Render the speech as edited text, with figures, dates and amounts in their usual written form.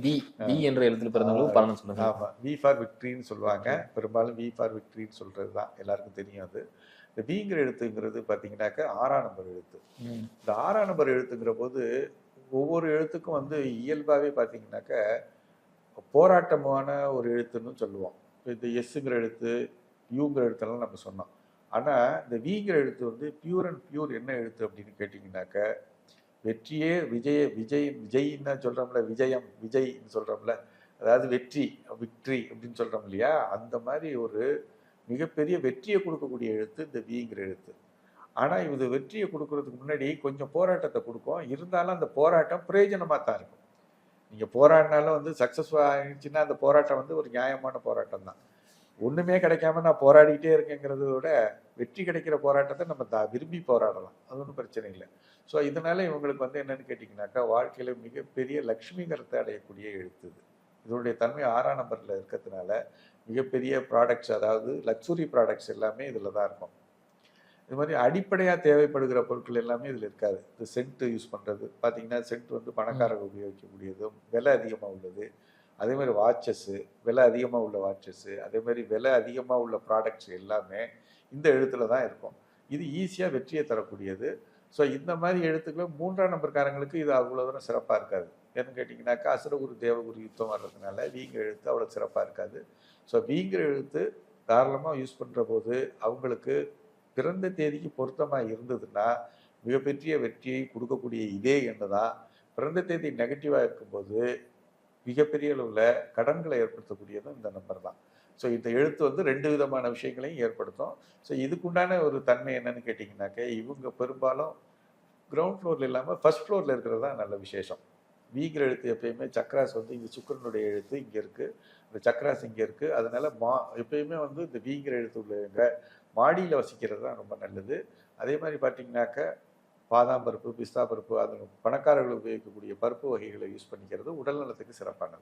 We we என்ற எழுத்தில் பிறந்தவங்களுக்கு பலன் சொல்லுங்க. ஆமாம், வி ஃபார் விக்ட்ரின்னு சொல்லுவாங்க. பெரும்பாலும் வி ஃபார் விக்ட்ரின்னு சொல்கிறது தான் எல்லாருக்கும் தெரியும். அது இந்த விங்கிற எழுத்துங்கிறது பார்த்தீங்கன்னாக்கா 6ஆம் நம்பர் எழுத்து. இந்த 6ஆம் நம்பர் எழுத்துங்கிற போது ஒவ்வொரு எழுத்துக்கும் வந்து இயல்பாகவே பார்த்தீங்கன்னாக்கா போராட்டமான ஒரு எழுத்துன்னு சொல்லுவோம். இந்த எஸ்ஸுங்கிற எழுத்து, யூங்கிற எழுத்தெல்லாம் நம்ம சொன்னோம். ஆனால் இந்த விங்கிற எழுத்து வந்து பியூர் அண்ட் பியூர் என்ன எழுத்து அப்படின்னு கேட்டிங்கனாக்க வெற்றியே விஜயின்னு சொல்கிறோம்ல, விஜய்ன்னு சொல்கிறோம்ல, அதாவது வெற்றி விக்ட்ரி அப்படின்னு சொல்கிறோம் இல்லையா, அந்த மாதிரி ஒரு மிகப்பெரிய வெற்றியை கொடுக்கக்கூடிய எழுத்து இந்த விங்கிற எழுத்து. ஆனால் இது வெற்றியை கொடுக்கறதுக்கு முன்னாடி கொஞ்சம் போராட்டத்தை கொடுக்கும். இருந்தாலும் அந்த போராட்டம் பிரயோஜனமாக தான் இருக்கும். நீங்கள் போராடினாலும் வந்து சக்ஸஸ்ஃபுல் ஆகிடுச்சுன்னா அந்த போராட்டம் வந்து ஒரு நியாயமான போராட்டம் தான். ஒன்றுமே கிடைக்காம நான் போராடிக்கிட்டே இருக்கேங்கிறத விட வெற்றி கிடைக்கிற போராட்டத்தை நம்ம விரும்பி போராடலாம். அது ஒன்றும் பிரச்சனை இல்லை. ஸோ இதனால இவங்களுக்கு வந்து என்னென்னு கேட்டிங்கனாக்கா வாழ்க்கையில் மிகப்பெரிய லக்ஷ்மிகரத்தை அடையக்கூடிய எழுத்து இது. இதனுடைய தன்மை 6ஆம் நம்பரில் இருக்கிறதுனால மிகப்பெரிய ப்ராடக்ட்ஸ், அதாவது லக்ஸுரி ப்ராடக்ட்ஸ் எல்லாமே இதில் தான் இருக்கும். இது மாதிரி அடிப்படையாக தேவைப்படுகிற பொருட்கள் எல்லாமே இதில் இருக்காது. இந்த சென்ட்டு யூஸ் பண்ணுறது பார்த்தீங்கன்னா, சென்ட் வந்து பணக்காரர்கள் உபயோகிக்கக்கூடியதும் விலை அதிகமாக உள்ளது. அதே மாதிரி வாட்சஸ்ஸு, விலை அதிகமாக உள்ள வாட்சஸ்ஸு, அதே மாதிரி விலை அதிகமாக உள்ள ப்ராடக்ட்ஸ் எல்லாமே இந்த எழுத்தில் தான் இருக்கும். இது ஈஸியாக வெற்றியை தரக்கூடியது. ஸோ இந்த மாதிரி எழுத்துக்களும் 3ஆம் நம்பர்காரங்களுக்கு இது அவ்வளோ தூரம் சிறப்பாக இருக்காது. ஏன்னு கேட்டிங்கனாக்கா அசுரகுரு தேவகுரு யுத்தம் வர்றதுனால வீங்கிற எழுத்து அவ்வளோ சிறப்பாக இருக்காது. ஸோ வீங்கிற எழுத்து தாராளமாக யூஸ் பண்ணுற போது அவங்களுக்கு பிறந்த தேதிக்கு பொருத்தமாக இருந்ததுன்னா மிகப்பெரிய வெற்றியை கொடுக்கக்கூடிய இதே எண்ணு தான். பிறந்த தேதி நெகட்டிவாக இருக்கும்போது மிகப்பெரிய அளவில் கடன்களை ஏற்படுத்தக்கூடியதும் இந்த நம்பர் தான். ஸோ இந்த எழுத்து வந்து 2 விதமான விஷயங்களையும் ஏற்படுத்தும். ஸோ இதுக்குண்டான ஒரு தன்மை என்னன்னு கேட்டிங்கனாக்க இவங்க பெரும்பாலும் கிரவுண்ட் ஃப்ளோரில் இல்லாமல் ஃபர்ஸ்ட் ஃப்ளோரில் இருக்கிறது தான் நல்ல விசேஷம். வீங்கிற எழுத்து எப்பயுமே சக்கராஸ் வந்து இங்கே சுக்கரனுடைய எழுத்து இங்கே இருக்குது, இந்த சக்கராஸ் இங்கே இருக்குது. அதனால எப்பயுமே வந்து இந்த வீங்கிற எழுத்து உள்ளவங்க மாடியில் வசிக்கிறது தான் ரொம்ப நல்லது. அதே மாதிரி பார்த்தீங்கன்னாக்க பாதாம் பருப்பு, பிஸ்தா பருப்பு, அது பணக்காரர்கள் உபயோகிக்கக்கூடிய பருப்பு வகைகளை யூஸ் பண்ணிக்கிறது உடல் நலத்துக்கு சிறப்பானது.